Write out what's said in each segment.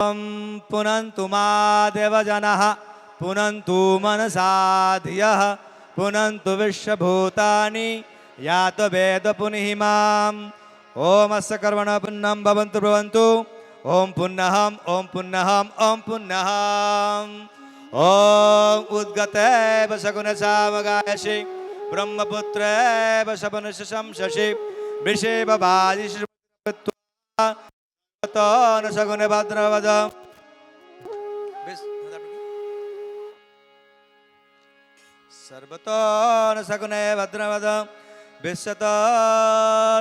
पुनन्तु मा देवजनः पुनन्तु मनसा धियः पुनन्तु विश्वभूतानि यातो वेद पुनिः माम्। ओम अस्य कर्मणः पुण्यं भवन्तु भवन्तु। ओम पुण्यहम् ओम पुण्यहम् ओम पुण्यहम्। ओम उद्गते वसगुणसामगायसि ब्रह्मपुत्रे वसवनस्य शंससि विषेवभाजिषित्वा न सगुण भद्रवद सर्वतो न सगुणे भद्रवद विश्वतो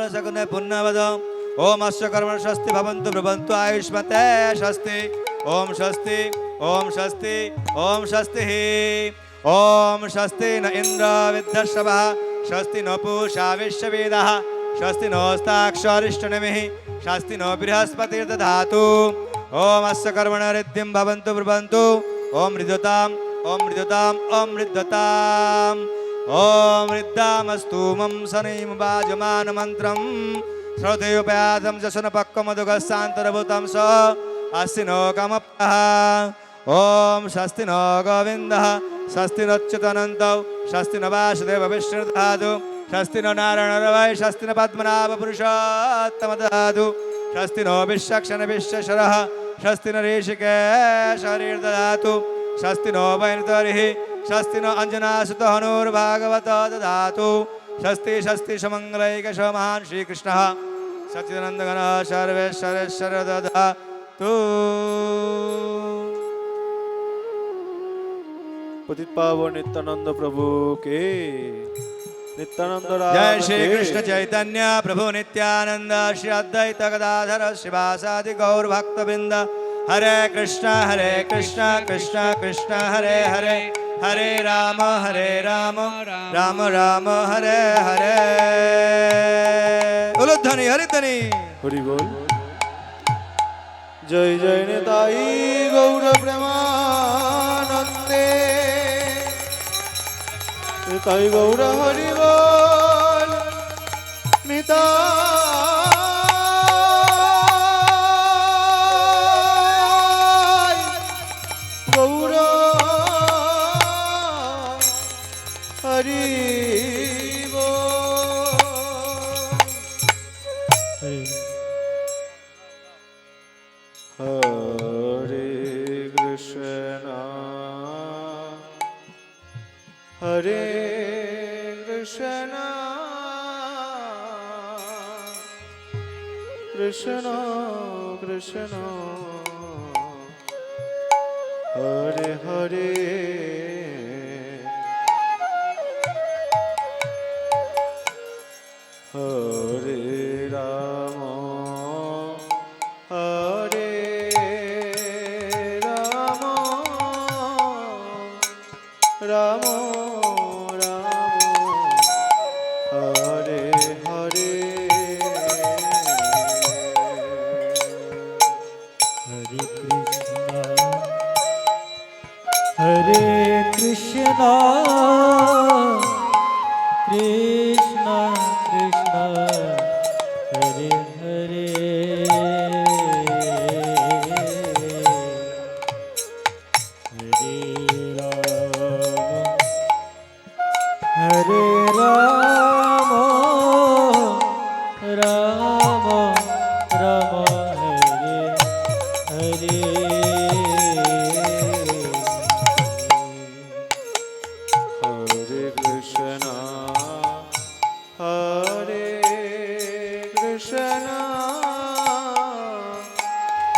न सगुणे पुण्यवद। ओम अस्य कर्मण स्वस्ति भवन्तु ब्रुवन्तु आयुष्मते स्वस्ति ओम स्वस्ति ओम स्वस्ति ओम स्वस्ति। ओम स्वस्ति न इंद्र विद्धश्रवः स्वस्ति न पूषा विश्ववेदः स्वस्ति नोस्ताक्षरिष्टनेमिः स्वस्ति नो बृहस्पतिर्दधातु। ओम अस्य कर्मण रिद्धिं भवन्तु ब्रुवन्तु ओम मृदताम् ओम मृदताम् ओम मृदताम्। ओम मृद्दामस्तु मम शनिं वाजमान मन्त्रं श्रद्धेयोपयातं जशनपक्वमधुगस्सान्तरभूतं स अस्ति नो कामप्यः। ओम स्वस्ति नो गोविन्दः स्वस्ति नच्युतानन्दौ स्वस्ति न वासुदेव विष्णुर्दधातु स्वस्ति नो नारायणरवै स्वस्ति न पद्मनाभ पुरुषोत्तम दधातु स्वस्ति नो विश्वक्षण विश्वेश्वरः स्वस्ति न ऋषिकेश हरिर्दधातु स्वस्ति नो वैनतरिः स्वस्ति नो अंजनासुत हनुर्भागवत दधातु स्वस्ति स्वस्ति समङ्गलैकशो महान् श्रीकृष्णः सच्चिदानन्दघनः सर्वेश्वरेश्वर दधातु। पतित पावन नित्यानंद प्रभु के नित्यानंद जय श्री कृष्ण चैतन्य प्रभु नित्यानंद श्री अद्वैत गदाधर श्रीवासादि गौर भक्तवृंद। हरे कृष्ण कृष्ण कृष्ण हरे हरे हरे राम राम राम हरे हरे। उलुध्वनि हरिध्वनि हरि बोल। जय जय निताई गौर प्रेमानंदे निताई गौर हरि बोल। निताई गौर हरि हरे कृष्ण कृष्ण कृष्ण हरे हरे हरे राम हरे राम राम कृष्ण कृष्ण हरे हरे हरे राम राम राम हरे हरे। हरे कृष्ण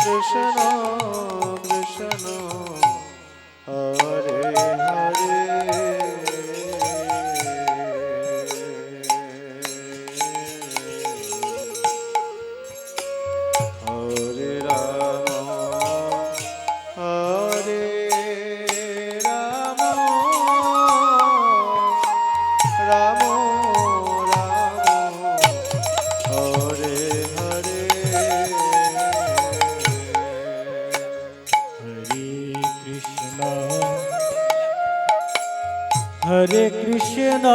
कृष्ण कृष्ण हरे हरे हरे राम हरे राम राम हरे हरे। हरे कृष्ण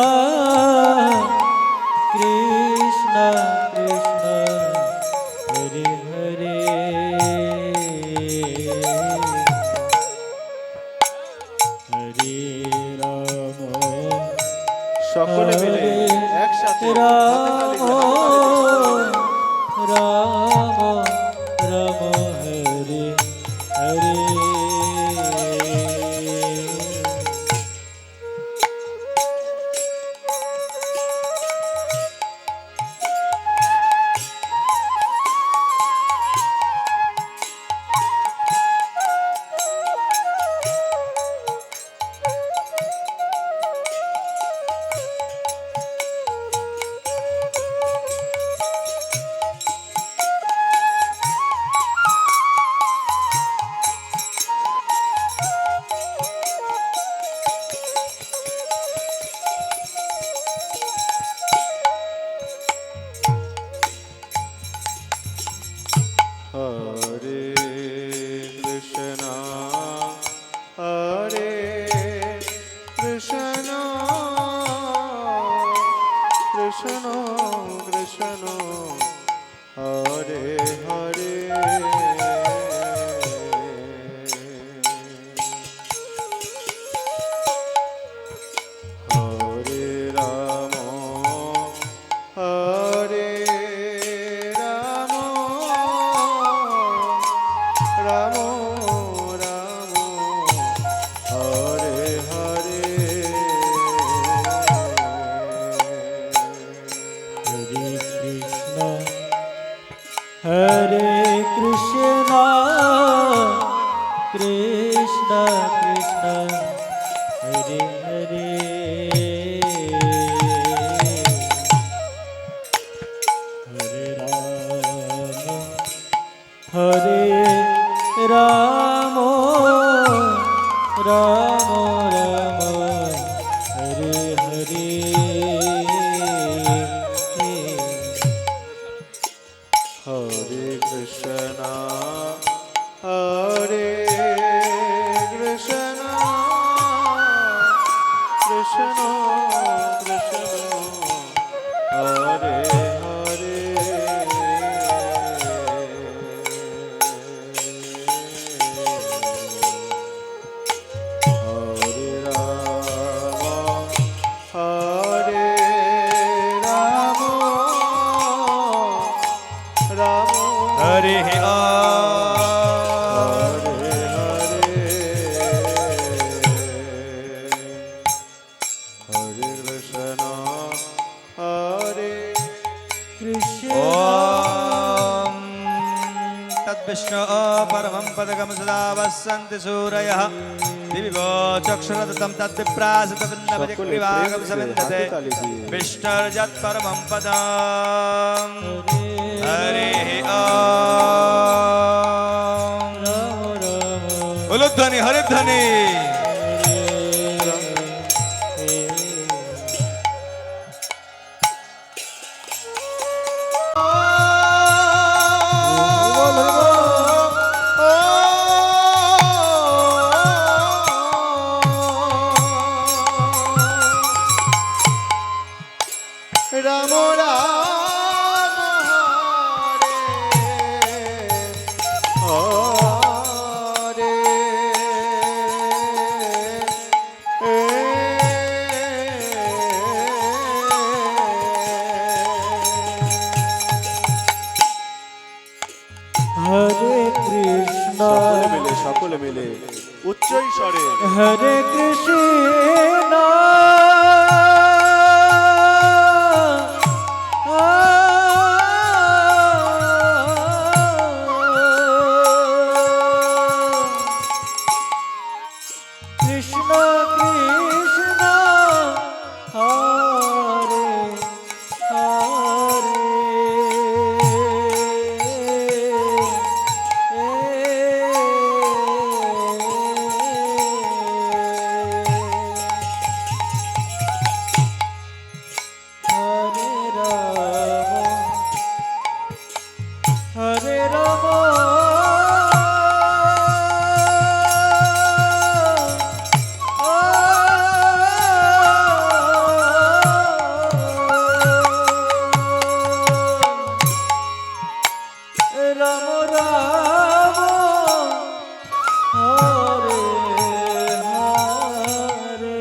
कृष्ण कृष्ण हरे हरे রাম রাম হরে হরে হরে কৃষ্ণ হরে কৃষ্ণ কৃষ্ণ কৃষ্ণ হরে হরে হরে রাম রাম রাম হরে হরে হরে কৃষ্ণ হরে কৃষ্ণ কৃষ্ণ কৃষ্ণ হরে হরে হরে রাম হরে রাম রাম हरि হরে হরে হরে কৃষ্ণ হরে কৃষ্ণ ॐ तद्विष्णु परमं पदकं सदा वसन्ति सूरयः दिवि चक्षुरदत्तं तद्विप्रासतभिन्नवजिग्रीवागं सविन्दते विष्णुर्यत्परमं पदम् हरिः ॐ उलुध्वनि हरिध्वनि রাম রাম হরে হরে কৃষ্ণ সকলে মিলে উচ্চ স্বরে হরে কৃষ্ণ কৃষ্ণ কৃষ্ণ হরে হরে হরে রাম রাম রাম হরে হরে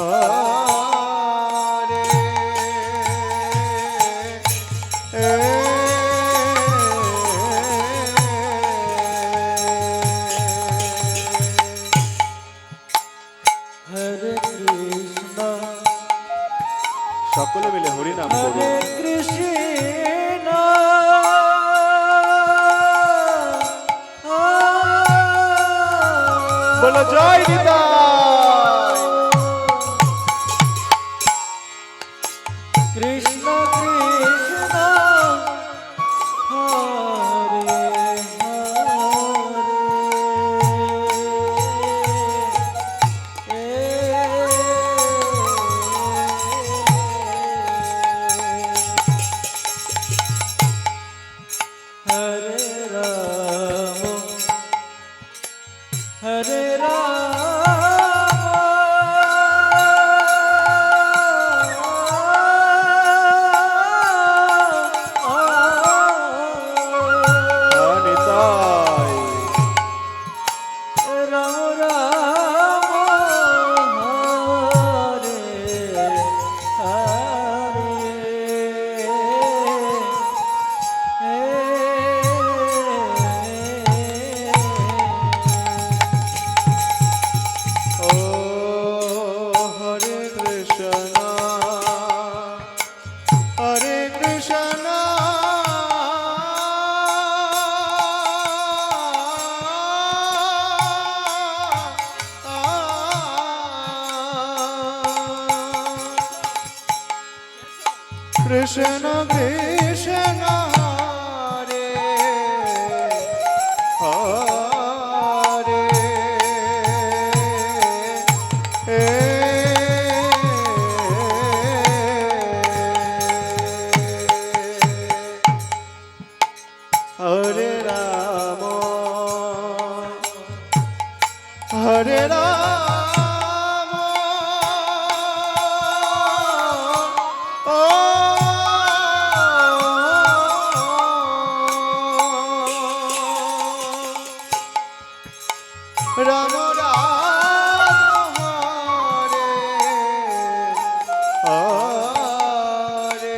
হরে কৃষ্ণ সকলে মিলে হরি নাম হরে করুন। কৃষ্ণ বলো জয় নিতাই। কৃষ্ণ কৃষ্ণ হরে হরে হরে নিতাই। রাম রাম হরে ও হরে কৃষ্ণ হরে কৃষ্ণ কৃষ্ণ কৃষ্ণ হরে হরে হরে রাম হরে রাম ও রাম রাম হরে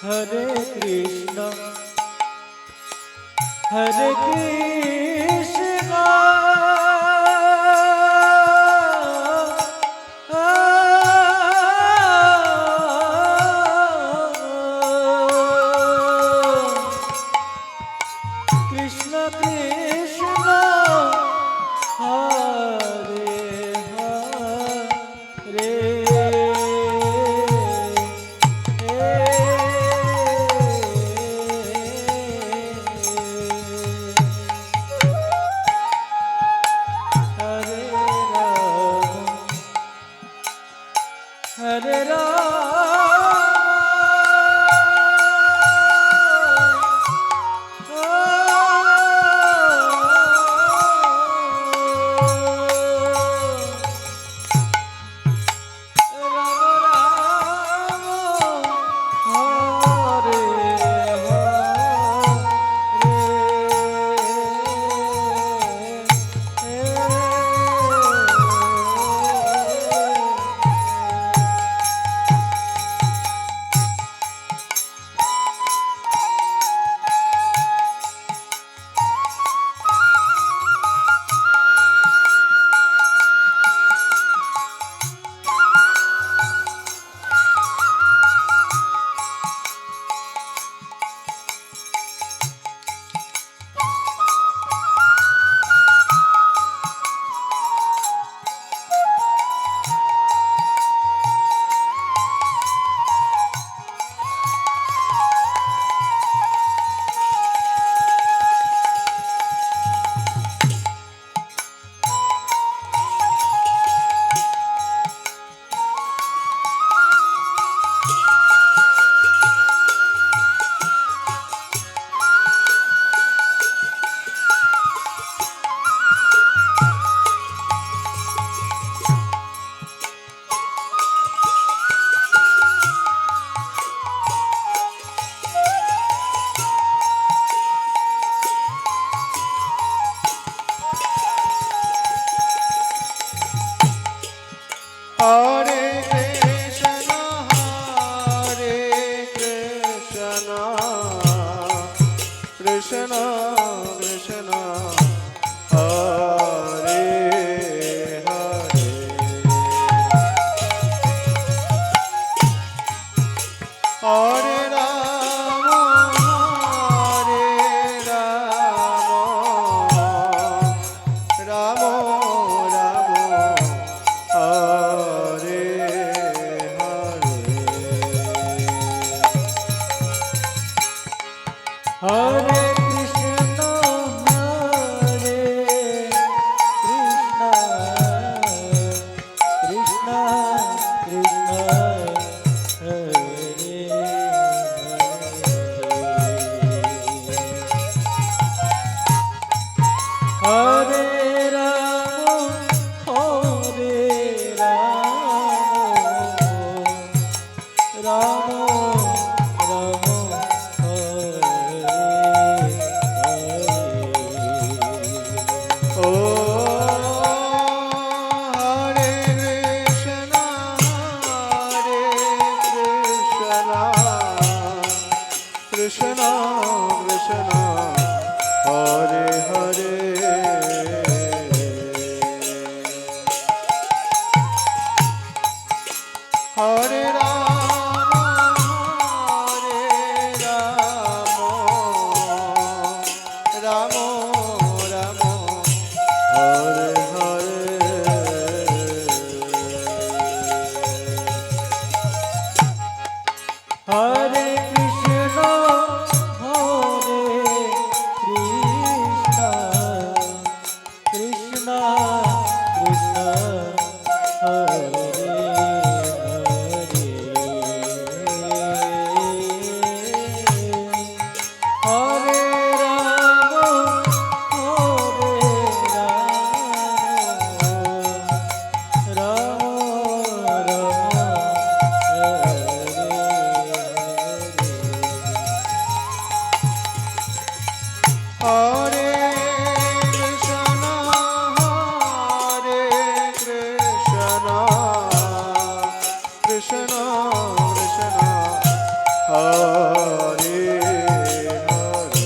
হরে কৃষ্ণ হরে Krishna Krishna Krishna Hare Hare Krishna Krishna Hare Hare Hare Ram Ram Ram Hare Hare Hare Krishna, Hare Krishna, Krishna Krishna, Hare Hare, Hare Ram, Hare Ram, Ram Ram. ও হরে Krishna Krishna Krishna Hare Hare Hare Ram Ram Ram Hare Hare Hare Krishna, Hare Krishna, Krishna Krishna, Hare Hare,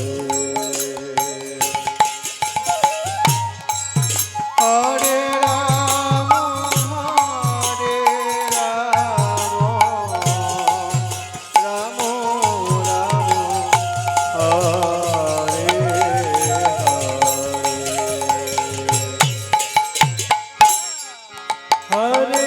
Hare Ram, Hare Ram, হরে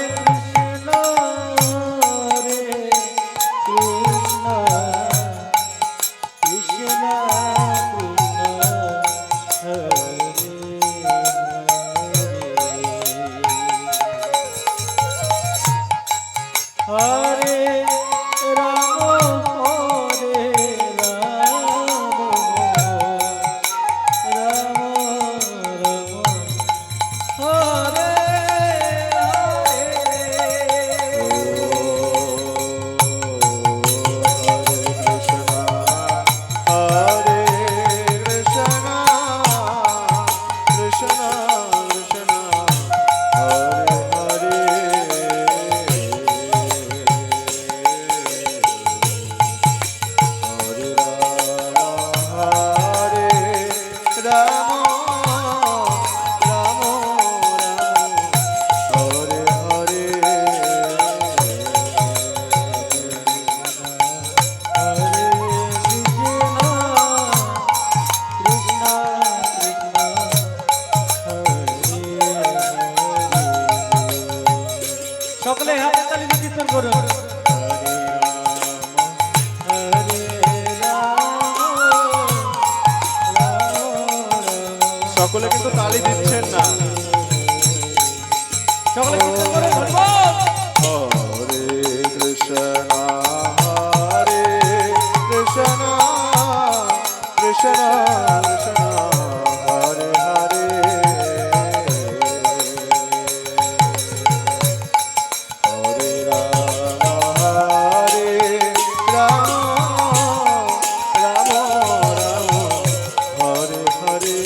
কৃষ্ণ কৃষ্ণ কৃষ্ণ হরে হরে হরে রাম রাম রাম হরে Hare Krishna, Hare সকলে হাতে তালি দিয়ে কীর্তন করুন। সকলে কিন্তু তালি দিচ্ছেন না। সকলে কীর্তন করুন, ধন্যবাদ। হরে কৃষ্ণ হরে কৃষ্ণ কৃষ্ণ কৃষ্ণ হরে হরে হরে রাম রাম রাম হরে হরে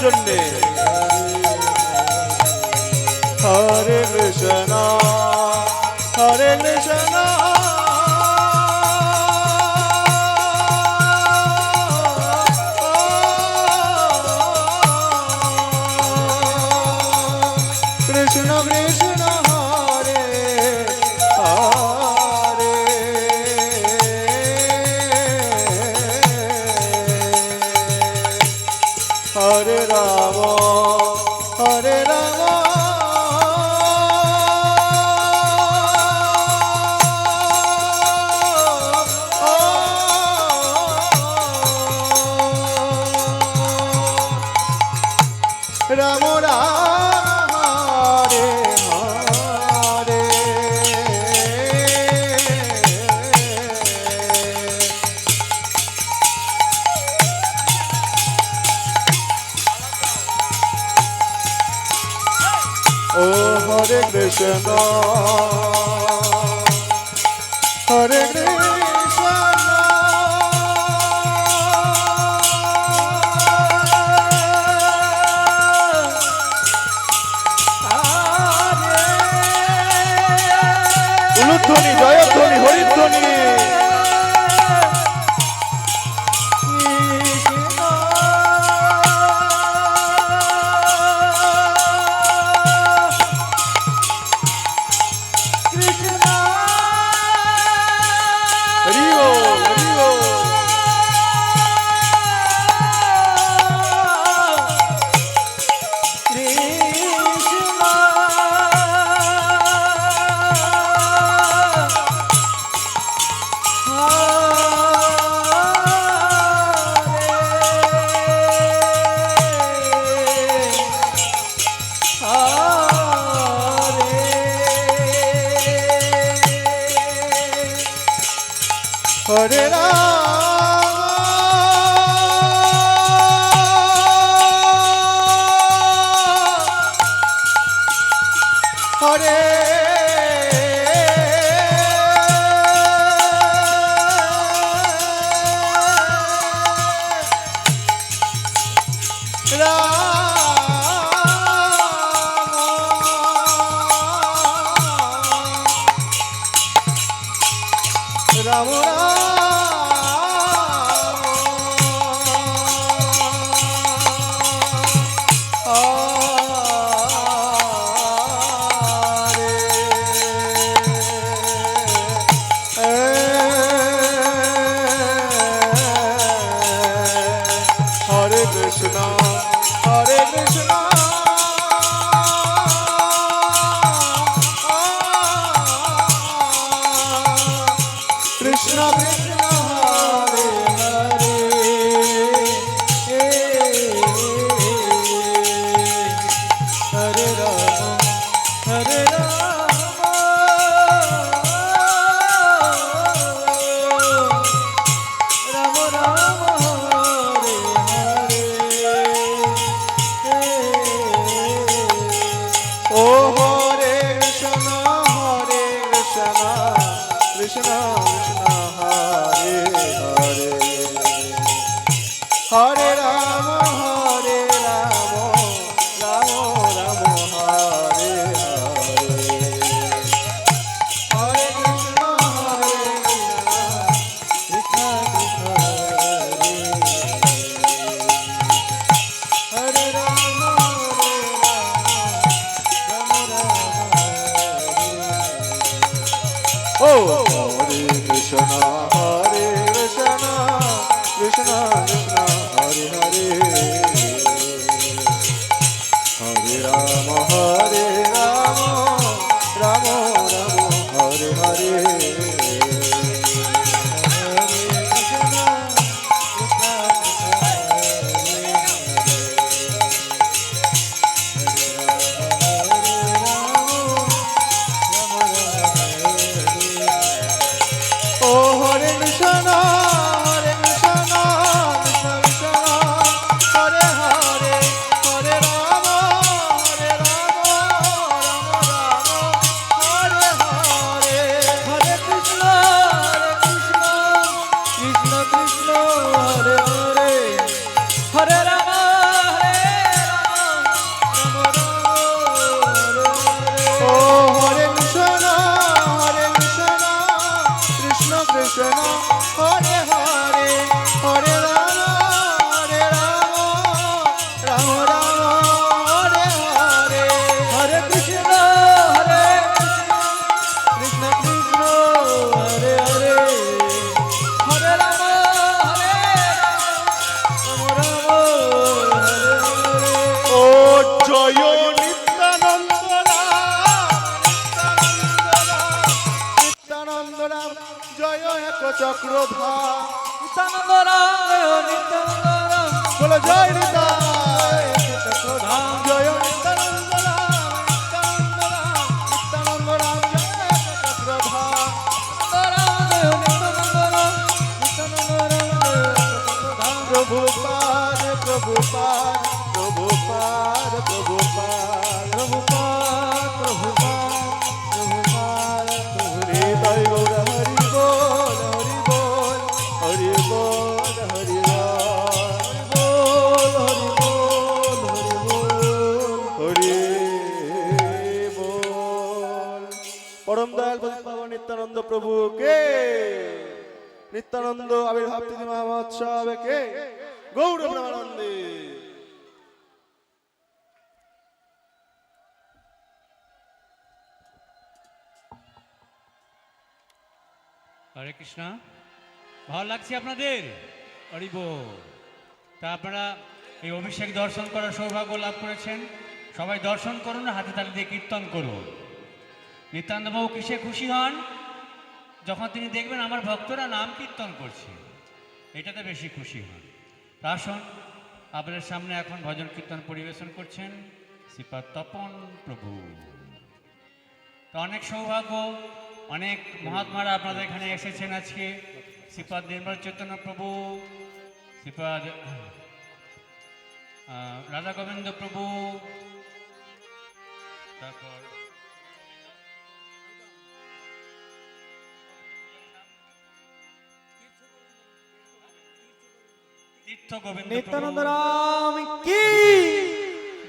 জন্যে হরে কৃষ্ণ হরে কৃষ্ণ কৃষ্ণ কৃষ্ণ হরে হরে হরে রাম হরে রাম রাম রাম হরে হরে ও হরে কৃষ্ণ হরে কৃষ্ণ উলুধ্বনি জয়ধ্বনি হরিধ্বনি হরি বল হরি বল হরে রাম হরে রাম হরে কৃষ্ণ হরে কৃষ্ণ কৃষ্ণ কৃষ্ণ হরে হরে হরে রাম রাম রাম হরে ও হরে কৃষ্ণ কৃষ্ণ কৃষ্ণ হরে হরে হরে রাম রাম রাম হরে হরে হরে কৃষ্ণ কৃষ্ণ কৃষ্ণ হরে রাম ও হরে কৃষ্ণ কৃষ্ণ কৃষ্ণ হরে হরে হরে রাম রাম রাম হরে হরে ও হরে কৃষ্ণ চক্রধার নিত্যানন্দ রাম নিত্যানন্দ রাম বলে জয় নিতাই চক্রধাম জয় নিত্যানন্দ রাম নিত্যানন্দ রাম জয় চক্রধাম প্রভুপাদ প্রভুপাদ প্রভুপাদ প্রভুপাদ হৃদয় গৌর হরি বল হরি বল হরি বল হরি বল হরি বল। পরম দয়াল বাবা নিত্যানন্দ প্রভুকে নিত্যানন্দ আবির্ভাব তিথি মহোৎসবকে গৌর প্রেমানন্দে। হরে কৃষ্ণ। ভালো লাগছে আপনাদের? হরিব। তা আপনারা এই অভিষেক দর্শন করার সৌভাগ্য লাভ করেছেন। সবাই দর্শন করুন, হাতে তালি দিয়ে কীর্তন করুন। নিত্যানন্দবাবু কিসে খুশি হন? যখন তিনি দেখবেন আমার ভক্তরা নাম কীর্তন করছে, এটাতে বেশি খুশি হন। তা আসুন, আপনাদের সামনে এখন ভজন কীর্তন পরিবেশন করছেন শ্রীপাদ তপন প্রভু। তো অনেক সৌভাগ্য, অনেক মহাত্মারা আপনাদের এখানে এসেছেন আজকে। শ্রীপাদ নির্মল চৈতন্য প্রভু, শ্রীপাদ রাধা গোবিন্দ প্রভু, তারপর তীর্থ গোবিন্দ নিত্যানন্দ রাম কি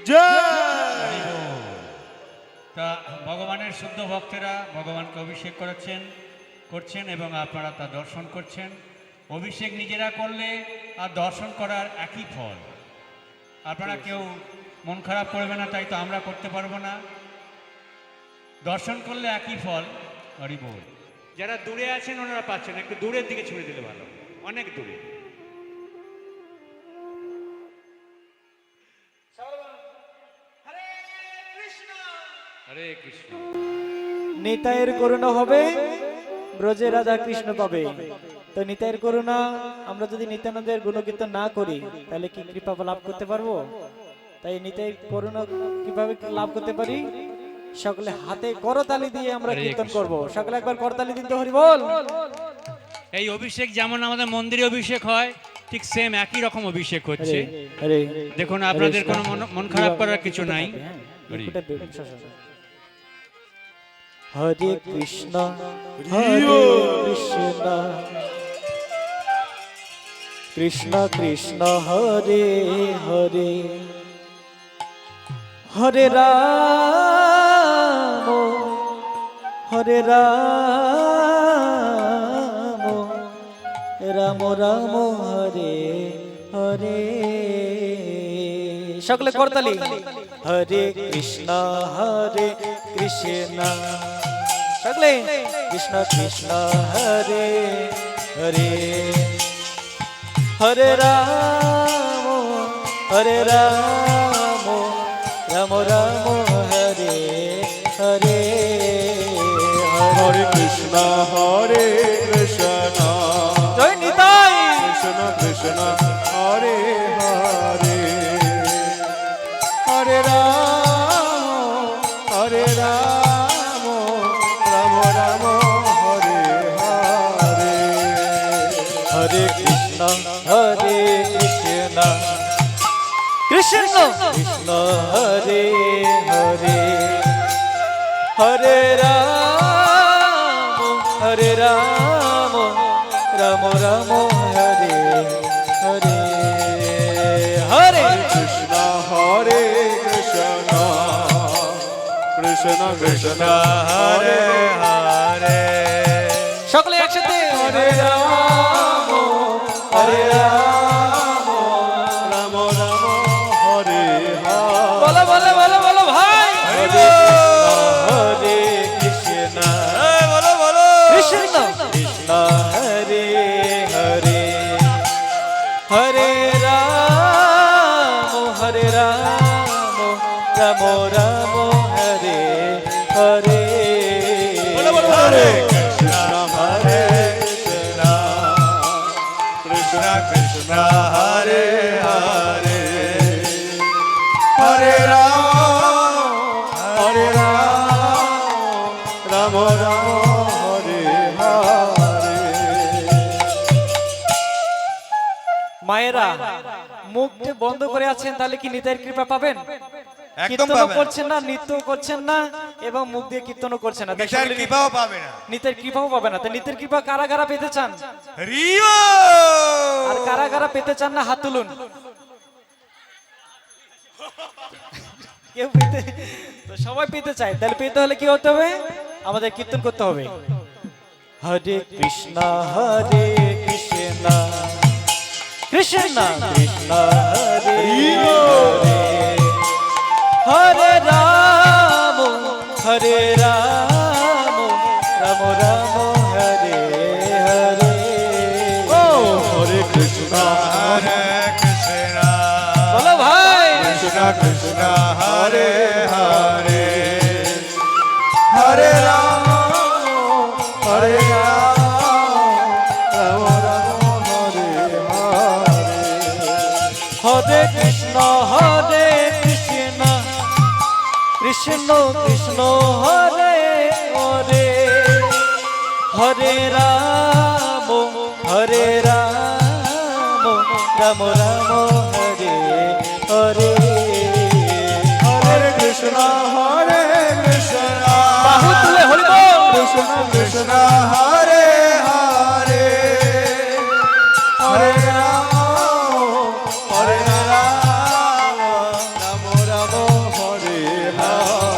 জয়। তা ভগবানের শুদ্ধ ভক্তেরা ভগবানকে অভিষেক করছেন এবং আপনারা তা দর্শন করছেন। অভিষেক নিজেরা করলে আর দর্শন করার একই ফল। আপনারা কেউ মন খারাপ করবে না, তাই তো আমরা করতে পারবো না। দর্শন করলে একই ফল। হরি বল। যারা দূরে আছেন ওনারা পাচ্ছেন, একটু দূরের দিকে ছুড়ে দিলে ভালো, অনেক দূরে। হরে কৃষ্ণ। নিতাইয়ের করুণা হবে, ব্রজে রাধা কৃষ্ণ পাবে। তো নিতাইয়ের করুণা, আমরা যদি নিত্যানন্দের গুণকীর্তন না করি তাহলে কি কৃপা লাভ করতে পারবো? তাই নিতাইয়ের করুণা কিভাবে লাভ করতে পারি? সকলে হাতে করতালি দিয়ে আমরা হরে কীর্তন কৃষ্ণ। করব। সকলে একবার করতালি দিতে হরি বল। এই অভিষেক যেমন আমাদের মন্দিরে অভিষেক হয়, ঠিক সেম একই রকম অভিষেক হচ্ছে। হরে দেখুন, আপনাদের কোনো মন খারাপ করার কিছু নাই। হরি। হরে কৃষ্ণ হরে কৃষ্ণ কৃষ্ণ কৃষ্ণ হরে হরে হরে রাম হরে রাম রাম রাম হরে হরে। সকলে করতালি। হরে কৃষ্ণ সকলে কৃষ্ণ কৃষ্ণ হরে হরে হরে রাম রাম রাম হরে হরে হরে কৃষ্ণ জয় নিতাই। কৃষ্ণ কৃষ্ণ হরে হরে হরে রাম রাম রাম হরে হরে হরে কৃষ্ণ কৃষ্ণ কৃষ্ণ হরে হরে হরে রাম রাম রাম হরে হরে হরে কৃষ্ণ কৃষ্ণ কৃষ্ণ হরে হরে সকলে একসাথে হরে রাম রাম রাম হরে হরে বলো বলো বলো বলো ভাই। হরে কৃষ্ণ বলো বলো কৃষ্ণ কৃষ্ণ হরে হরে হরে রাম রাম রাম হরে হরে হরে কৃষ্ণ বন্ধ করে আছেন, তাহলে কি নিতাইয়ের কৃপা পাবেন? একদম কীর্তনও পাবে না। করছেন না, নৃত্য করছেন না, এবং মুখ দিয়ে কীর্তনও করছেন না, তাই নিতাইয়ের সকলে কৃপাও পাবে না। নিতাইয়ের কৃপাও পাবে না। তো নিতাইয়ের কৃপা কারা কারা পেতে চান, রিও আর কারা কারা পেতে চান না, হাত তুলুন। কেউ পেতে, তো সবাই পেতে চায়, তাহলে পেতে হলে কি হতে হবে? আমাদের কীর্তন করতে হবে। হরে কৃষ্ণ হরে কৃষ্ণ কৃষ্ণ কৃষ্ণ হরে হরে, হরে রাম হরে রাম রাম রাম হরে হরে। ও হরে কৃষ্ণ হরে কৃষ্ণ বলো ভাই, কৃষ্ণ কৃষ্ণ হরে হরে, হরে রাম হরে রাম রাম রাম হরে হরে। হরে কৃষ্ণ কৃষ্ণ কৃষ্ণ হরে হরে, হরে রাম রাম রাম হরে হরে। হরে কৃষ্ণ বাহু তুলে হরি বল। কৃষ্ণ কৃষ্ণ হরে হরে, হরে রাম হরে রাম রাম রাম হরে হরে।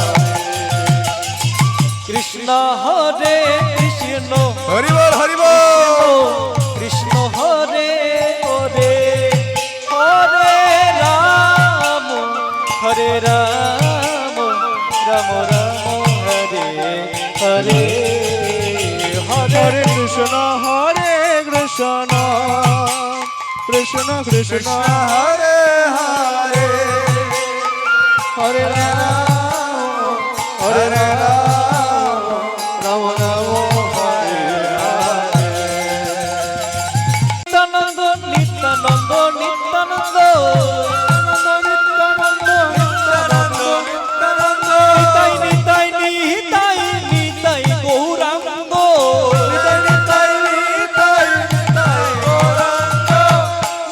কৃষ্ণ হরে কৃষ্ণ হরি বল হরি বল। কৃষ্ণ হরে হরে, হরে রাম রাম রাম হরে হরে। হরে কৃষ্ণ কৃষ্ণ কৃষ্ণ কৃষ্ণ হরে হরে, হরে রাম হরে রাম রাম রাম হরে হরে। নিত্যানন্দ নিত্যানন্দ নিত্যানন্দ নিতাই নিতাই নিতাই নিতাই গৌরাঙ্গ,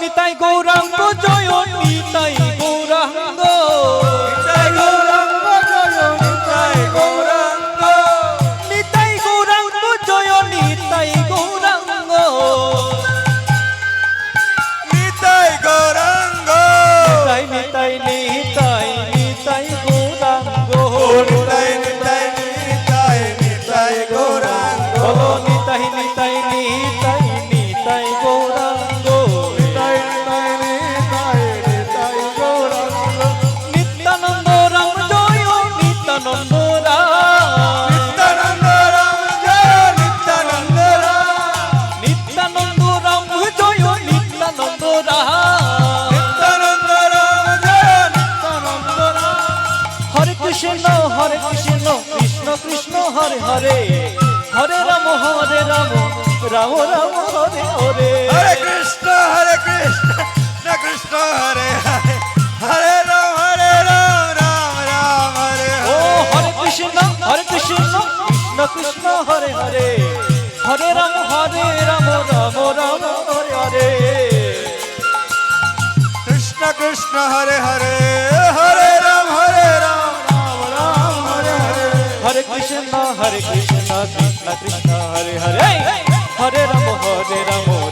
নিতাই গৌরাঙ্গ জয় নিতাই গৌরাঙ্গ, নিতাই গৌরাঙ্গ জয় নিতাই গৌরাঙ্গ, নিতাই গৌরাঙ্গ, নিতাই নিতাই নিতাই নিতাই গৌরাঙ্গ, নিতাই নিতাই নিতাই নিতাই গৌরাঙ্গ, বলো নিতাই নিতাই নিতাই নিতাই গৌরাঙ্গ, নিত্যানন্দ রাম জয় নিত্যানন্দ রাম, নিত্যানন্দ রাম জয় নিত্যানন্দ রাম, নিত্যানন্দ রাম জয় নিত্যানন্দ রাম, নিত্যানন্দ রাম জয় নিত্যানন্দ রাম। হরে কৃষ্ণ কৃষ্ণ কৃষ্ণ হরে হরে, হরে রাম রাম রাম হরে হরে। হরে কৃষ্ণ কৃষ্ণ কৃষ্ণ হরে হরে, হরে রাম রাম রাম হরে ও হরে। হরে কৃষ্ণ কৃষ্ণ কৃষ্ণ হরে হরে, হরে রাম রাম রাম হরে হরে। কৃষ্ণ কৃষ্ণ হরে হরে, হরে রাম রাম রাম হরে হরে। হরে কৃষ্ণ কৃষ্ণ কৃষ্ণ হরে হরে, হরে রাম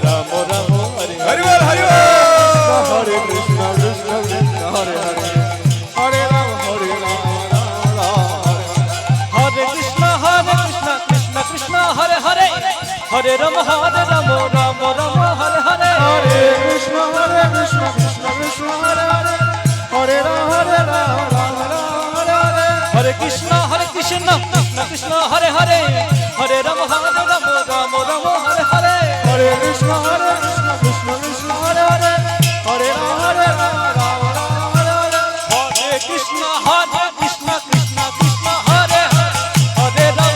রাম রাম হরে হরি হরে। বল হরি বল। হরে কৃষ্ণ কৃষ্ণ কৃষ্ণ হরে হরে, হরে রাম রাম রাম হরে হরে। হরে কৃষ্ণ কৃষ্ণ কৃষ্ণ হরে হরে, হরে রাম রাম রাম হরে হরে। হরে কৃষ্ণ কৃষ্ণ কৃষ্ণ হরে হরে, হরে রাম রাম রাম হরে হরে। হরে কৃষ্ণ কৃষ্ণ কৃষ্ণ হরে হরে, হরে রাম রাম রাম হরে হরে। হরে কৃষ্ণ কৃষ্ণ কৃষ্ণ হরে হরে, হরে রাম রাম রাম হরে হরে। হরে কৃষ্ণ কৃষ্ণ কৃষ্ণ হরে হরে, হরে রাম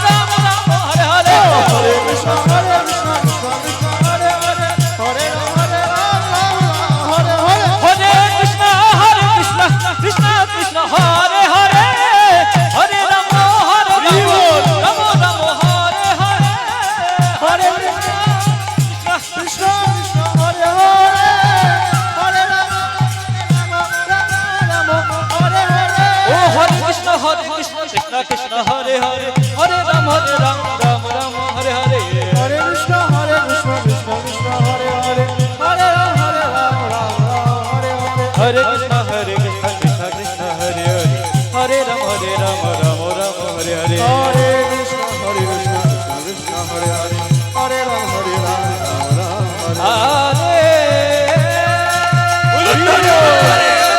রাম রাম হরে হরে। হরে কৃষ্ণ কৃষ্ণ কৃষ্ণ হরে হরে, হরে রাম রাম হরে হরে। হরে কৃষ্ণ কৃষ্ণ কৃষ্ণ হরে হরে, হরে রাম রাম রাম হরে হরে। হরে কৃষ্ণ কৃষ্ণ কৃষ্ণ হরে হরে, হরে রাম কৃষ্ণ হরে কৃষ্ণ কৃষ্ণ কৃষ্ণ হরে হরে হরে রাম রাম রাম হরে হরে হরে কৃষ্ণ কৃষ্ণ কৃষ্ণ হরে হরে হরে রাম রাম রাম হরে হরে হরে কৃষ্ণ কৃষ্ণ কৃষ্ণ হরে হরে হরে রাম রাম রাম হরে হরে হরে কৃষ্ণ কৃষ্ণ কৃষ্ণ হরে হরে হরে রাম রাম রাম হরে আরে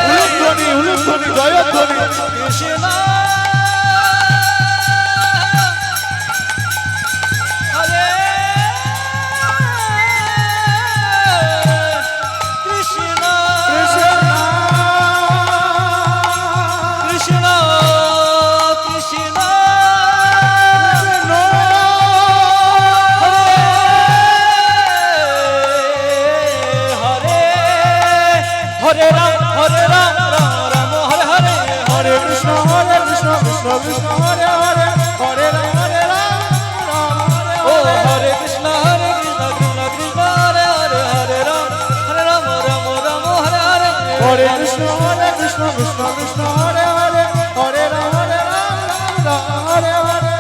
উলুধ্বনি উলুধ্বনি জয়ধ্বনি কৃষ্ণ হরে কৃষ্ণ কৃষ্ণ কৃষ্ণ কৃষ্ণ হরে হরে রাম রাম রাম হরে হরে হরে কৃষ্ণ কৃষ্ণ কৃষ্ণ হরে হরে হরে রাম রাম হরে ও হরে কৃষ্ণ কৃষ্ণ কৃষ্ণ হরে হরে হরে রাম রাম রাম হরে হরে হরে কৃষ্ণ কৃষ্ণ কৃষ্ণ হরে হরে হরে রাম রাম হরে হরে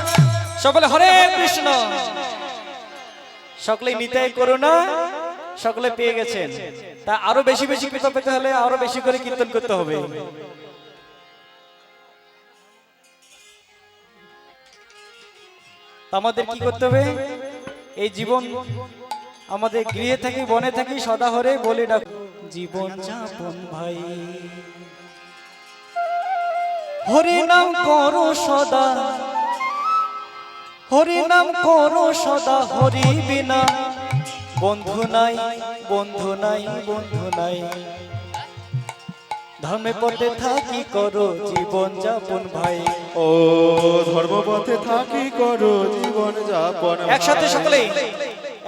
সকলে হরে কৃষ্ণ সকলে নিতাই করুণা সকলে পেয়ে গেছেন তা আরো বেশি বেশি কৃপা পেতে হলে আরো বেশি করে কীর্তন করতে হবে তা আমাদের কি করতে হবে এই জীবন আমাদের গৃহে থাকি বনে থাকি সদা হরে বলে ডাক জীবন যাপন ভাই হরি নাম করো সদা হরি নাম করো সদা হরি বিনা বন্ধু নাই বন্ধু নাই বন্ধু নাই ধর্মে পথে থাকি করো জীবন যাপন ভাই ও ধর্মপথে থাকি করো জীবন যাপন একসাথে সকলেই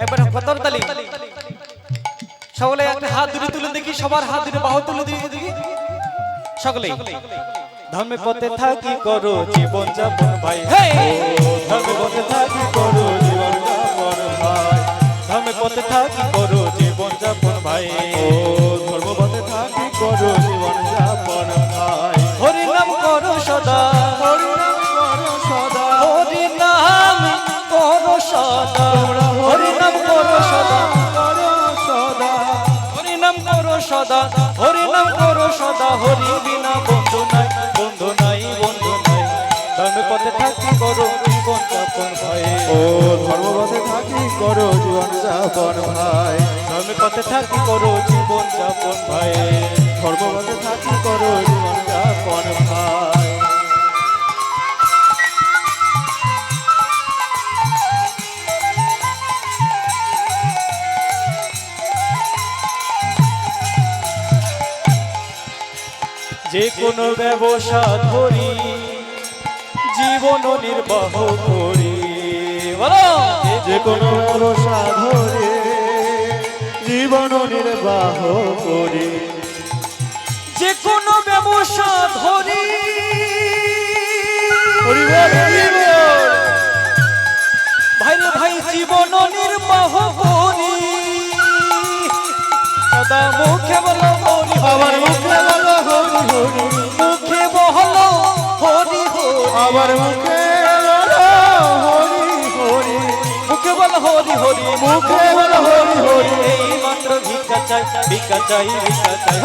একবার কতর তালি সকলে একটা হাত দুটো তুলে দেখি সবার হাত দুটো বাহু তুলে দেখি সকলেই ধর্মে পথে থাকি করো জীবন যাপন ভাই হে ধর্মে পথে থাকি করো জীবন যাপন ভাই ধর্মে পথে থাকি করো জীবন যাপন ভাই ও ধর্মপথে থাকি করো জীবন যাপন ভাই হরি নাম করো সদা হরি নাম করো সদা হরি নাম করো সদা হরি নাম করো সদা করো সদা হরি নাম করো সদা হরি নাম করো সদা হরি বিনা বন্ধু নাই বন্ধু নাই বন্ধু নাই ধর্মে পথে থাকি করো জীবন যাপন ভাই ও ধর্মপথে থাকি করো জীবন যাপন ভাই ধর্মে পথে থাকি করো জীবন যাপন ভাই ধর্মপথে থাকি করো জীবন যাপন ভাই যে কোনো ব্যবসা ধরি জীবন নির্বাহ করি বলো যে কোনো ব্যবসা ধরে জীবন নির্বাহ করি যে কোনো ব্যবসা ধরি ভাই রে ভাই জীবন নির্বাহ করি সদা মুখে বলো হরি আবার মুখে বলো হরি হরি মুখে বলো হরি হরি আবার মুখে বলো হরি হরি মুখে বলো হরি হরি মুখে বলো হরি হরি এই মাত্র ভিক্ষা চাই ভিক্ষা চাই ভিক্ষা চাই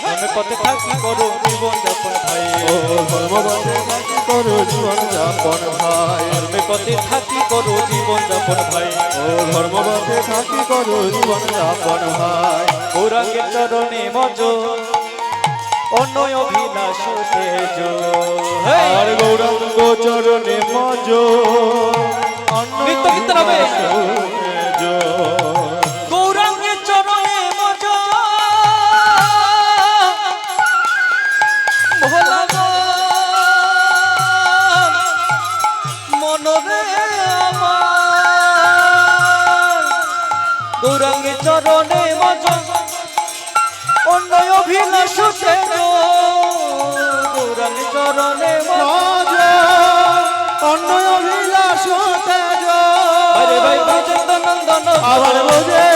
আমি পথে থাকি করো জীবন যাপন ভাই ও ধর্মপথে থাকি করো জীবন যাপন ভাই ধর্মে পথে থাকি করো জীবন যাপন ভাই ও ধর্মপথে থাকি করো জীবন যাপন ভাই গৌরাঙ্গের চরণে মজ অনয় অভিলাষ তেজ আর গৌরাঙ্গ চরণে মজ নিত্য নিত্য নামে গৌরাঙ্গের চরণে মজ ভোলা গো মনরে আমার গৌরাঙ্গের চরণে মজ অন্যয় অভিলাষ তেজ গৌরাঙ্গের চরণে মজ অন্য অভিলাষ তেজ আরে ভাই ব্রজেন্দ্র নন্দন আবার বোঝে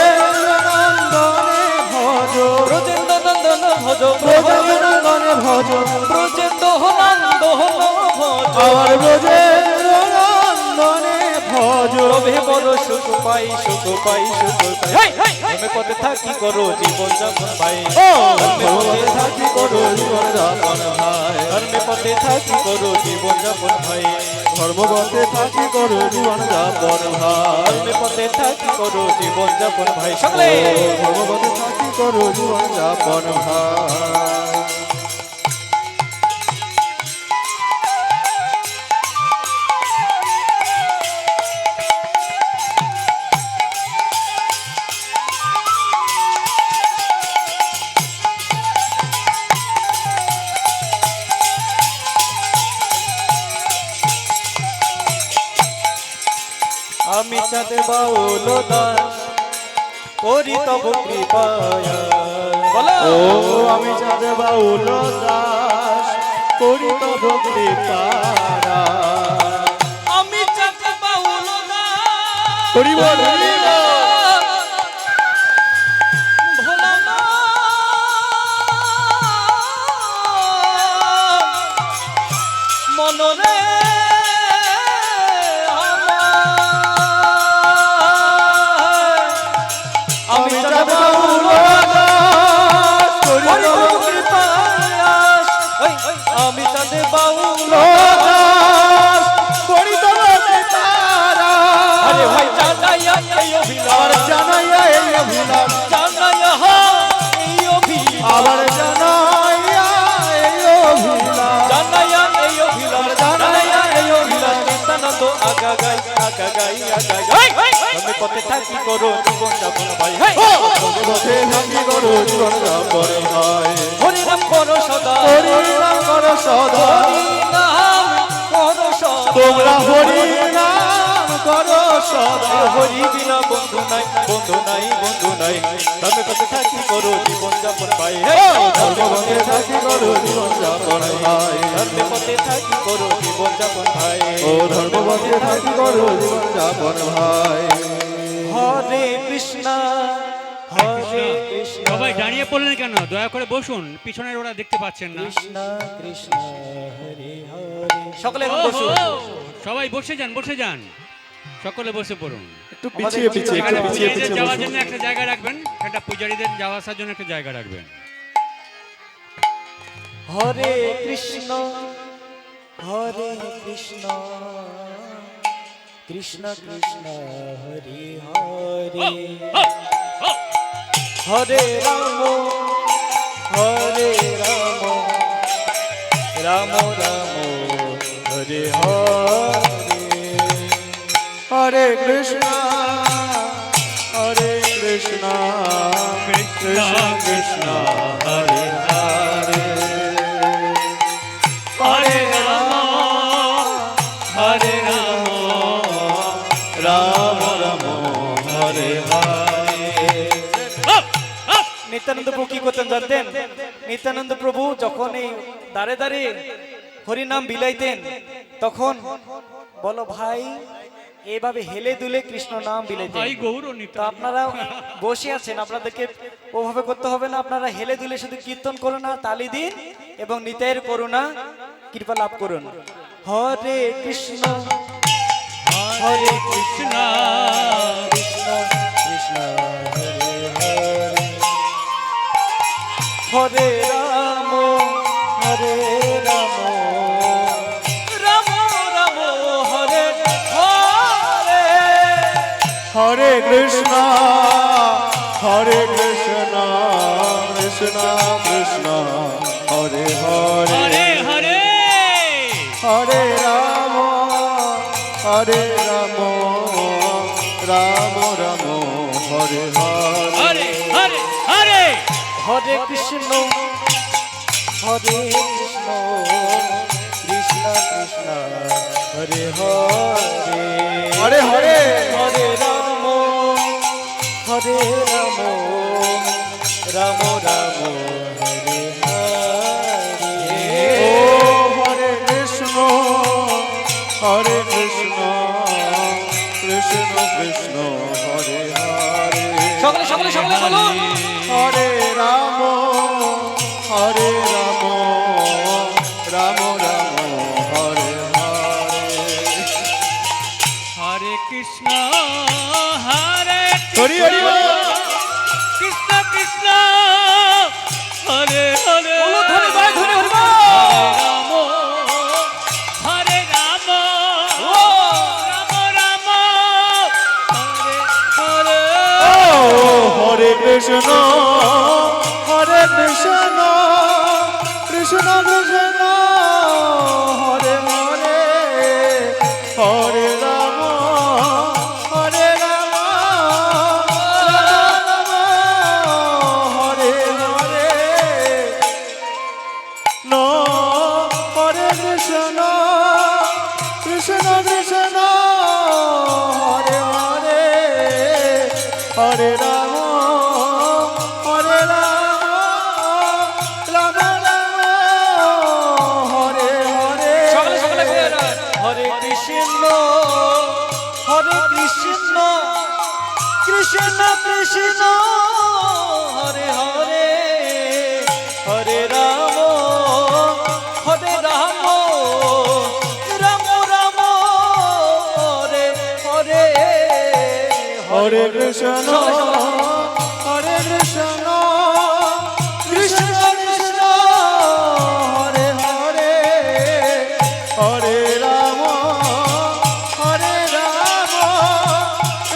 নন্দনে ভজ ব্রজেন্দ্র নন্দন ভজ ব্রজেন্দ্র নন্দনে ভজ ব্রজেন্দ্র নন্দন আমার ব্রজের নন্দনে ভজ তবে বড় সুখ পাই সুখ পাই সুখ পাই আমি পথে থাকি করো জীবন যাপন ভাই ধর্মে থাকি করো জীবন যাপন ভাই ধর্মে পথে থাকি করো জীবন যাপন ভাই ধর্মপথে থাকি করো জীবন যাপন ভাই ধর্মে পথে থাকি করো জীবন যাপন ভাই সকলে ধর্মপথে থাকি করো জীবন যাপন ভাই আমি চাঁদে বাউল দাস করি তব কৃপায় বলো ও আমি চাঁদে বাউল দাস করি তব কৃপারা আমি চাঁদে বাউল দাস করি বল ভোলা না মনরে আমি চাঁদে বাউল দাস করি তব কৃপায়াস আমি চাঁদে বাউল দাস করি তব কৃপারা আরে ভাই জানাইয়া এই আবার অভিলাষ জানাইয়া এই অভিলাষ জানাইয়া এই অভিলাষ আবার জানাইয়া এই অভিলাষ জানাইয়া এই অভিলাষ জানাইয়া এই অভিলাষ নিত্যানন্দ আগা গাই আগা গাই আগা গাই আমি পথে থাকি করো জীবন যাপন ভাই পথে থাকি করো জীবন যাপন ভাই হরি নাম করো সদা হরি নাম করো সদা হরি নাম করো সদা তোমরা হরি নাম করো সদা হরি বিনা বন্ধু নাই বন্ধু নাই বন্ধু নাই আমি পথে থাকি করো জীবন যাপন ভাই ধর্মপথে থাকি করো জীবন যাপন ভাই ধর্মে পথে থাকি করো জীবন যাপন ভাই ও ধর্মপথে থাকি করো জীবন যাপন ভাই হরে কৃষ্ণ হরে কৃষ্ণ সবাই দাঁড়িয়ে পড়লেন কেন? দয়া করে বসুন, পিছনের ওরা দেখতে পাচ্ছেন না। কৃষ্ণ কৃষ্ণ হরে হরে সকলে এখন ওহো, বসুন সবাই বসে যান, বসে যান, সকলে বসে পড়ুন। একটু পিছিয়ে পিছিয়ে একটু এখানে পিছিয়ে পূজারীদের পিছিয়ে যাওয়ার বসুন জন্য একটা জায়গা রাখবেন, একটা পূজারীদের যাওয়া আসার জন্য একটা জায়গা রাখবেন। হরে কৃষ্ণ হরে কৃষ্ণ কৃষ্ণ কৃষ্ণ হরে হরে হরে রাম হরে রাম রাম রাম হরে হরে হরে কৃষ্ণ হরে কৃষ্ণ কৃষ্ণ কৃষ্ণ হরে হরে হরে রাম হরে রাম রাম রাম হরে হরে নিত্যানন্দ প্রভু কি করতেন জানতেন? নিত্যানন্দ প্রভু যখন এই দাঁড়ে দাঁড়িয়ে হরিনাম বিলাইতেন তখন বলো ভাই এইভাবে হেলে দুলে কৃষ্ণ নাম বিলাইতেন। ভাই গৌর তো নিতা আপনারা বসে আছেন, আপনাদেরকে ওভাবে করতে হবে না, আপনারা হেলে দুলে শুধু কীর্তন করুন না, তালি দিন এবং নিতাইয়ের করুণা কৃপা লাভ করুন। হরে কৃষ্ণ হরে কৃষ্ণ কৃষ্ণ কৃষ্ণ হরে হরে রাম হরে রাম রাম রাম হরে হরে হরে কৃষ্ণ হরে কৃষ্ণ কৃষ্ণ কৃষ্ণ হরে হরে হরে হরে হরে রাম হরে রাম রাম রাম হরে হরে হরে হরে হরে হরে কৃষ্ণ হরে কৃষ্ণ কৃষ্ণ কৃষ্ণ হরে হরে হরে হরে হরে রাম হরে রাম রাম রাম হরে হরে ও হরে কৃষ্ণ হরে কৃষ্ণ কৃষ্ণ কৃষ্ণ হরে হরে সকলে সকলে সকলে বলুন হরে রাম হরে রাম রাম রাম হরে হরে হরি বল। কৃষ্ণ কৃষ্ণ হরে হরে বলো ধনী ভাই, ধনী হরি বল। হরে রাম রাম রাম হরে হরে ও হরে কৃষ্ণ হরে কৃষ্ণ কৃষ্ণ কৃষ্ণ হরে হরে হরে রাম হরে রাম রাম রাম হরে হরে ন হরে কৃষ্ণ কৃষ্ণ কৃষ্ণ হরে হরে হরে রাম হরে রাম রাম রাম হরে হরে সকলে সকলে হরে কৃষ্ণ হরে কৃষ্ণ কৃষ্ণ কৃষ্ণ হরে হরে হরে রাম রাম রাম হরে হরে হরে কৃষ্ণ হরে কৃষ্ণ কৃষ্ণ কৃষ্ণ হরে হরে হরে রাম হরে রাম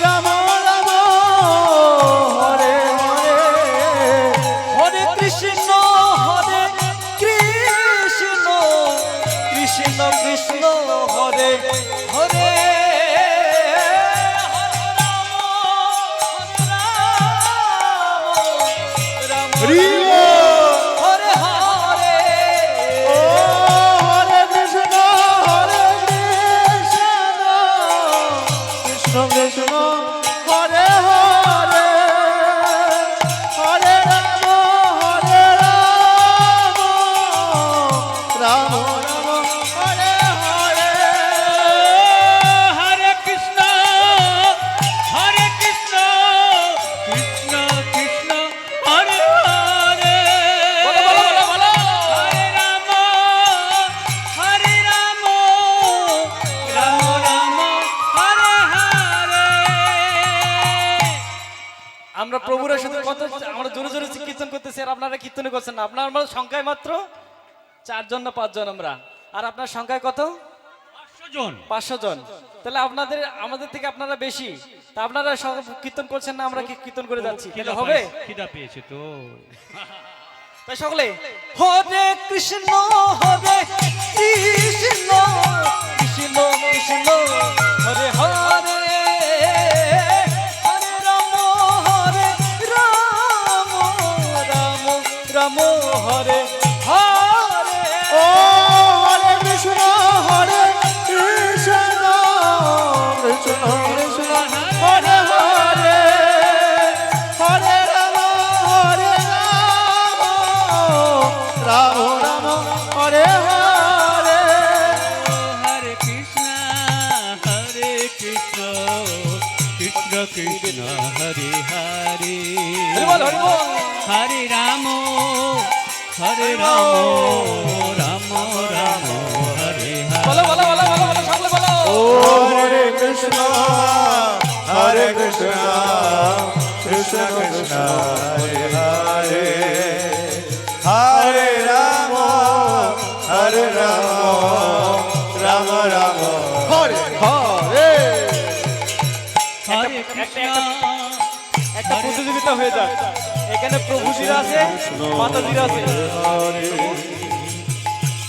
রাম রাম হরে হরে হরে কৃষ্ণ হরে কৃষ্ণ কৃষ্ণ কৃষ্ণ হরে হরে হরি বল। হরে হরে ও হরে কৃষ্ণ হরে কৃষ্ণ কৃষ্ণ কৃষ্ণ হরে হরে হরে রাম রাম রাম হরে হরে হরে কৃষ্ণ হরে কৃষ্ণ কৃষ্ণ কৃষ্ণ হরে হরে হরে রাম রাম রাম হরে হরে। আমরা প্রভুর সাথে কত আমরা জোরে জোরে কীর্তন করতেছি আর আপনারা কীর্তন করছেন না। আপনার আমরা সংখ্যায় মাত্র 4 জন না 5 জন আমরা, আর আপনার সংখ্যায় কত? 500 জন। 500 জন। তাহলে আপনাদের আমাদের থেকে আপনারা বেশি, তা আপনারা সব কীর্তন করছেন না, আমরা কি কীর্তন করে যাচ্ছি, তাহলে হবে? খিদা পেয়েছে তো। তাই সকলে হরে কৃষ্ণ হরে কৃষ্ণ কৃষ্ণ কৃষ্ণ হরে হরে হরে রাম রাম রাম হরে হরে ও হরে কৃষ্ণ হরে কৃষ্ণ কৃষ্ণ কৃষ্ণ হরে হরে হরে রাম রাম রাম হরে হরে হরে কৃষ্ণ কৃষ্ণ কৃষ্ণ হরে হরে হরি বল হরি বল। হরে রাম রাম রাম হরে বলো হরে। বলো বলো বলো বলো সকলে বলো। ও হরে কৃষ্ণ কৃষ্ণ কৃষ্ণ কৃষ্ণ হরে হরে হরে রাম রাম রাম হরে হরে হরে কৃষ্ণ একটা প্রতিযোগিতা হয়ে যাক, এখানে প্রভুজিরা আছে মাতাজিরা আছে।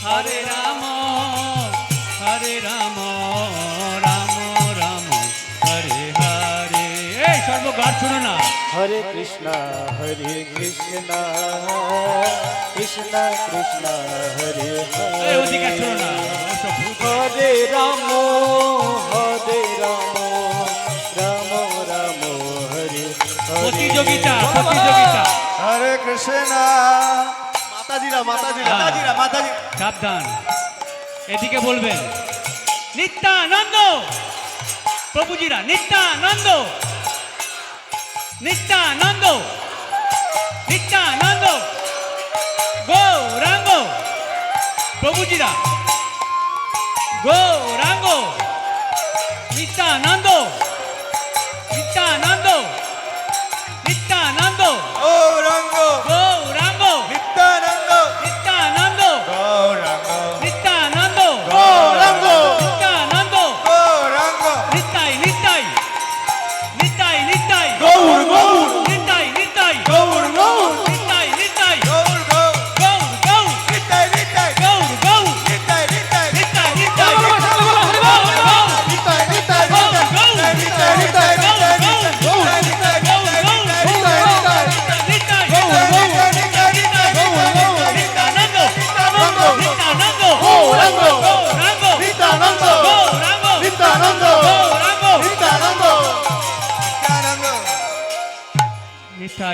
হরে রাম রাম রাম হরে হরে। এই সর্বগান শুনো না। হরে কৃষ্ণ কৃষ্ণ কৃষ্ণ হরে এই ওদিকে শুনো না। হরে রাম রাম রাম হরে প্রতিযোগিতা। হরে কৃষ্ণ মাতাজিরা সাবধান, এদিকে বলবেন নিত্যানন্দ। প্রভুজিরা নিত্যানন্দ নিত্যানন্দ নিত্যানন্দ গৌরাঙ্গ। প্রভুজিরা গৌরাঙ্গ নিত্যানন্দ নিত্যানন্দ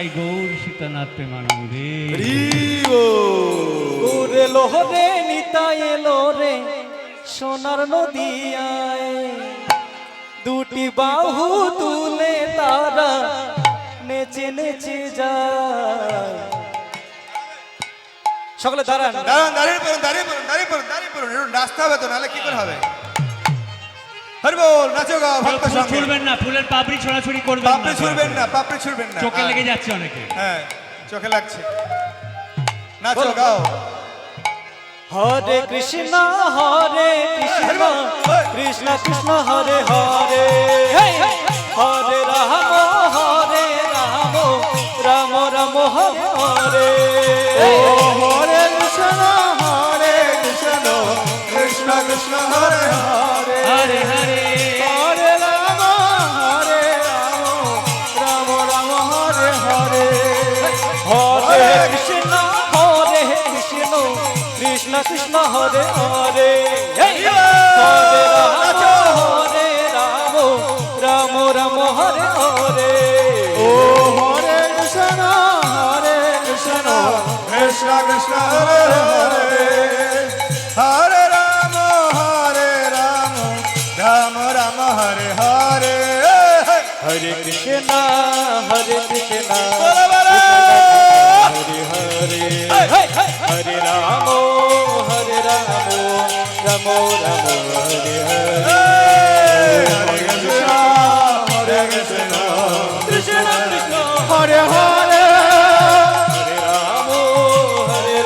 নিতাই গৌর সীতানাথ প্রেমানন্দে। গৌর এলো রে নিতাই এলো রে সোনার নদিয়ায়, দুটি বাহু তুলে তারা নেচে নেচে যায়। সকলে দাঁড়ান। দাঁড়ান, দাঁড়িয়ে পড়ুন, দাঁড়িয়ে পড়ুন, দাঁড়িয়ে পড়ুন, দাঁড়িয়ে পড়ুন। একটু নাচতে হবে তো, নাহলে কি করে হবে? হরি বল, নাচো গাও ভক্ত ফুল সঙ্গে। ছুড়বেন না, ফুলের পাপড়ি ছড়াছড়ি করবেন না, পাপড়ি ছুড়বেন না, পাপড়ি ছুড়বেন না। চোখে লেগে যাচ্ছে অনেকে। হ্যাঁ, চোখে লাগছে। নাচো গাও। হরে কৃষ্ণ হরে কৃষ্ণ কৃষ্ণ কৃষ্ণ হরে হরে, হরে রাম হরে রাম রাম রাম হরে হরে। হরে কৃষ্ণ কৃষ্ণ কৃষ্ণ হরে হরে, হরে হরে হরে রাম রাম রাম হরে হরে। হরে কৃষ্ণ কৃষ্ণ কৃষ্ণ হরে হরে, হরে রাম রাম রাম হরে হরে। ও হরে কৃষ্ণ কৃষ্ণ কৃষ্ণ হরে হরে, হরে রাম রাম রাম হরে হরে। হরে কৃষ্ণ বলো, বলো। হরে হরে, হরে রাম রাম রাম হরে হরে। হরে কৃষ্ণ কৃষ্ণ কৃষ্ণ হরে হরে, হরে রাম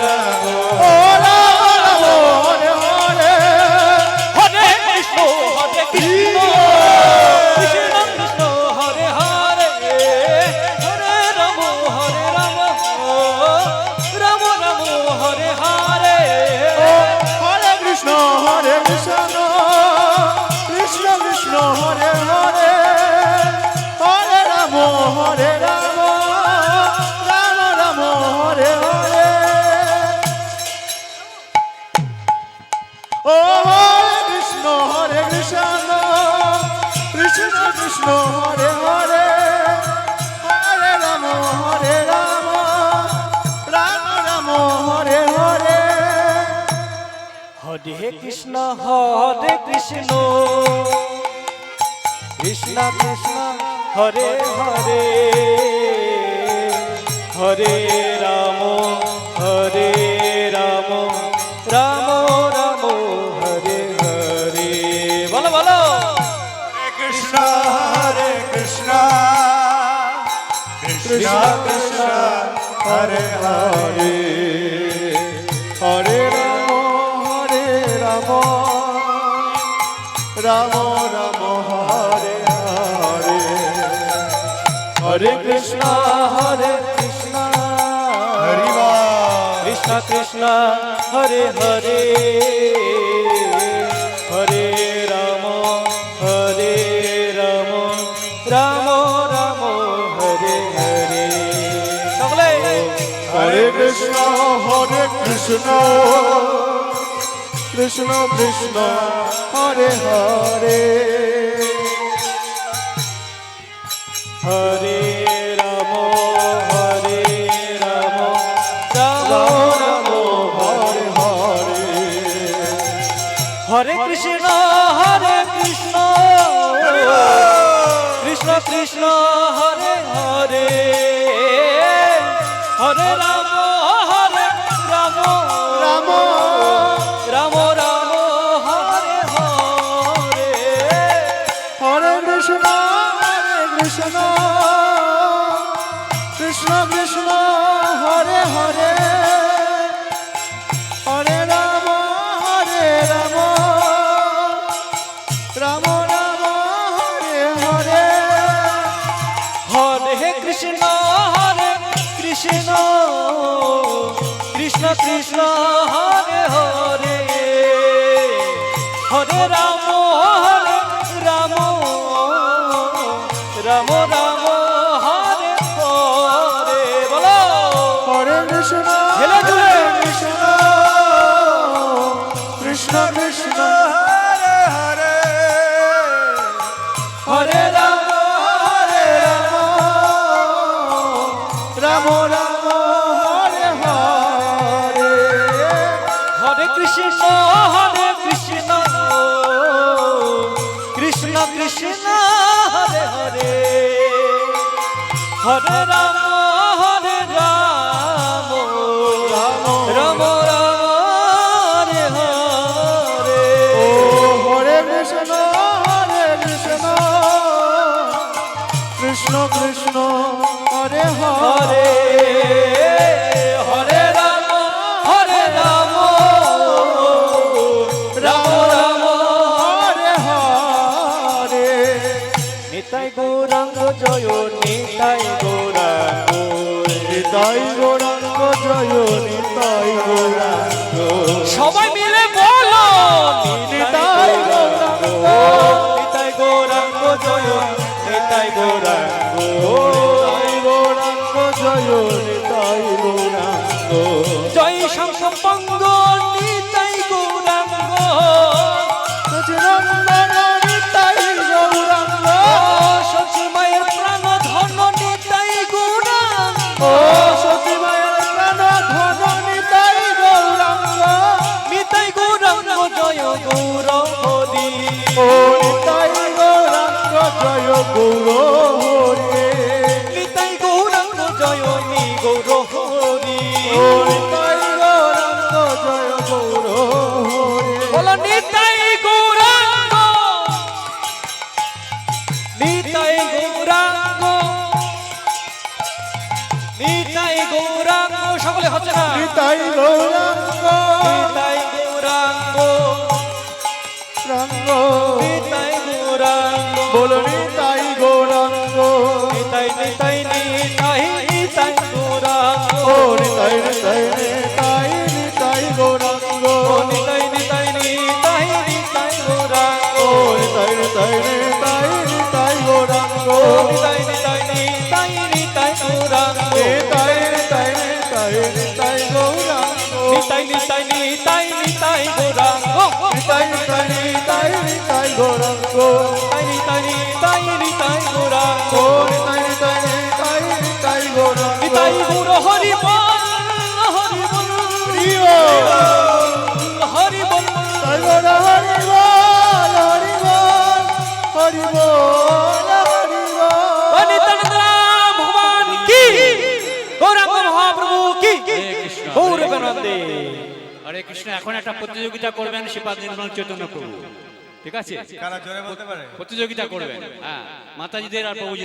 রাম ও রাম রাম হরে হরে, হরে কৃষ্ণ কৃষ্ণ কৃষ্ণ হরে হরে, হরে রাম রাম রাম রাম হরে হরে। হরে কৃষ্ণ কৃষ্ণ কৃষ্ণ হরে হরে, হরে রাম রাম রাম হরে হরে। ও হরে কৃষ্ণ কৃষ্ণ কৃষ্ণ হরে হরে, হরে রাম রাম রাম হরে হরে। হরে কৃষ্ণ কৃষ্ণ কৃষ্ণ হরে হরে, হরে রাম রাম রাম হরে হরে। বলো বলো। কৃষ্ণ হরে কৃষ্ণ কৃষ্ণ কৃষ্ণ হরে হরে, হরে রাম রাম রাম হরে হরে, হরে কৃষ্ণ কৃষ্ণ হরি বল। কৃষ্ণ কৃষ্ণ হরে হরে, হরে রাম রাম রাম হরে হরে। সকলে হরে কৃষ্ণ কৃষ্ণ কৃষ্ণ হরে হরে, হরে রাম রাম রাম হরে হরে, হরে কৃষ্ণ কৃষ্ণ কৃষ্ণ হরে হরে, হরে রাম রাম রাম রাম রাম হরে হরে। হরে কৃষ্ণ কৃষ্ণ কৃষ্ণ হরে হরে, হরে রাম রাম রাম হরে হরে। হরে কৃষ্ণ কৃষ্ণ কৃষ্ণ হরে হরে, হরে রাম রাম রাম হরে হরে। বলো হরে কৃষ্ণ হেলে দুলে। কৃষ্ণ কৃষ্ণ কৃষ্ণ হরে হরে, হরে রাম রাম রাম হরে হরে হরে কৃষ্ণ কৃষ্ণ কৃষ্ণ হরে হরে হরে রাম রাম রাম হরে হরে ও হরে কৃষ্ণ কৃষ্ণ কৃষ্ণ হরে হরে হরে রাম রাম রাম হরে হরে নিতাই গৌরাঙ্গ জয় নিতাই গৌরাঙ্গ নিতাই গৌরাঙ্গ জয় নিতাই গৌরাঙ্গ সবাই মিলে বলো নিতাই গৌরাঙ্গ নিতাই গৌরাঙ্গ জয় নিতাই গৌরাঙ্গ নিতাই গৌরাঙ্গ জয় নিতাই গৌরাঙ্গ জয় শঙ্কপঙ্গ নিতাই গৌরাঙ্গ সচিনন্দন নিতাই গৌরাঙ্গ সচি মায়ের প্রাণ ধন নিতাই গৌরাঙ্গ ও সতী মায়ের প্রাণ ধন নিতাই গৌরাঙ্গ নিতাই গৌরাঙ্গ জয় গৌর হরি ও নিতাই গৌরাঙ্গ জয় গৌর হরে নিতাই গৌরাঙ্গ জয় নি গৌর হরি ও নিতাই গৌরাঙ্গ জয় গৌর হরে বলো নিতাই গৌরাঙ্গ নিতাই গৌরাঙ্গ নিতাই গৌরাঙ্গ সকলে হচ্ছে না নিতাই গৌরাঙ্গ নিতাই গৌরাঙ্গ রাঙ্গ নিতাই গৌরাঙ্গ বলো নিতাই গৌরাঙ্গ নিতাই নিতাই নিতাই নিতাই গৌরাঙ্গ ও নিতাই নিতাই নিতাই নিতাই গৌরাঙ্গ নিতাই নিতাই নিতাই নিতাই গৌরাঙ্গ ও নিতাই নিতাই নিতাই নিতাই গৌরাঙ্গ নিতাই নিতাই নিতাই নিতাই গৌরাঙ্গ নিতাই নিতাই নিতাই নিতাই গৌরাঙ্গ নিতাই নিতাই নিতাই নিতাই গৌরাঙ্গ নিতাই নিতাই নিতাই নিতাই গৌরাঙ্গ নিতাই নিতাই নিতাই গৌরাঙ্গ ও নিতাই নিতাই নিতাই নিতাই গৌরাঙ্গ নিতাই গৌর হরি বল হরি বল প্রিয় হরি বল তাই বল হরি বল হরি বল হরি বল হরি বল নিত্যানন্দ ভগবান কি গৌরাঙ্গ মহাপ্রভু কি গৌর প্রেমানন্দে হরে কৃষ্ণ। এখন একটা প্রতিযোগিতা করবেন শ্রীপাদ নির্মল চৈতন্য প্রভু, ঠিক আছে? কারা জোরে বলতে পারে? প্রতিযোগিতা করবেন, হ্যাঁ, মাতাজিদের আর প্রভুজি